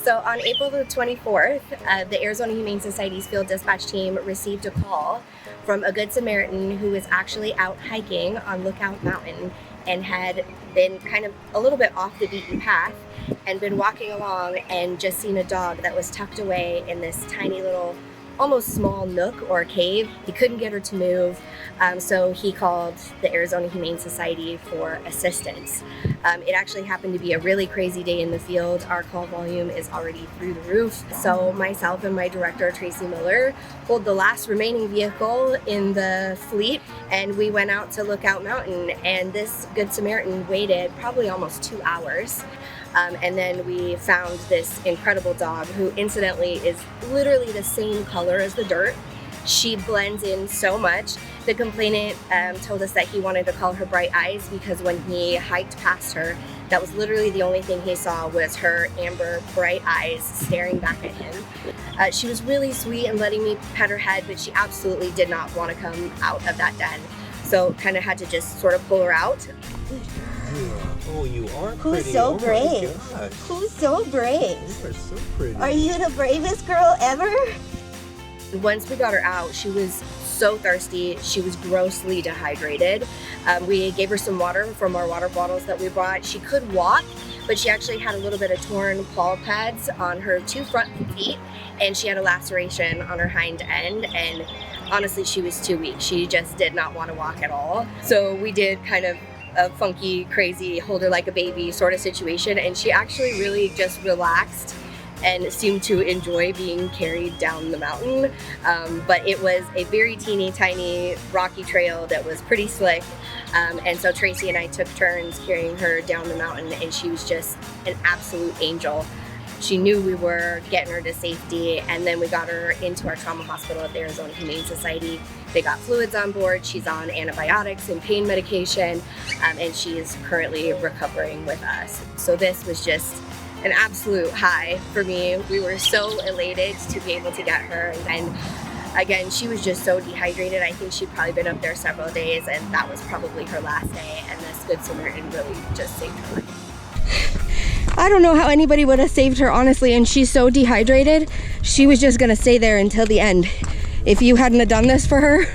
So on April the 24th, the Arizona Humane Society's field dispatch team received a call from a Good Samaritan who was actually out hiking on Lookout Mountain and had been kind of a little bit off the beaten path and been walking along and just seen a dog that was tucked away in this tiny little, almost small nook or cave. He couldn't get her to move, so he called the Arizona Humane Society for assistance. It actually happened to be a really crazy day in the field. Our call volume is already through the roof. So myself and my director, Tracy Miller, pulled the last remaining vehicle in the fleet, and we went out to Lookout Mountain, and this Good Samaritan waited probably almost 2 hours. And then we found this incredible dog who incidentally is literally the same color as the dirt. She blends in so much. The complainant told us that he wanted to call her Bright Eyes because when he hiked past her, that was literally the only thing he saw was her amber bright eyes staring back at him. She was really sweet and letting me pet her head, but she absolutely did not want to come out of that den. So kind of had to just sort of pull her out. Oh, you are pretty. Who's so brave? Who's so brave? You are so pretty. Are you the bravest girl ever? Once we got her out, she was so thirsty. She was grossly dehydrated. We gave her some water from our water bottles that we brought. She could walk, but she actually had a little bit of torn paw pads on her 2 front feet, and she had a laceration on her hind end, and honestly, she was too weak. She just did not want to walk at all. So we did kind of a funky, crazy, hold her like a baby sort of situation, and she actually really just relaxed and seemed to enjoy being carried down the mountain. But it was a very teeny tiny rocky trail that was pretty slick, and so Tracy and I took turns carrying her down the mountain, and she was just an absolute angel. She knew we were getting her to safety, and then we got her into our trauma hospital at the Arizona Humane Society. They got fluids on board. She's on antibiotics and pain medication, and she is currently recovering with us. So this was just an absolute high for me. We were so elated to be able to get her, and again, she was just so dehydrated. I think she'd probably been up there several days, and that was probably her last day, and this Good Samaritan really just saved her life. I don't know how anybody would have saved her, honestly, and she's so dehydrated. She was just gonna stay there until the end. If you hadn't have done this for her,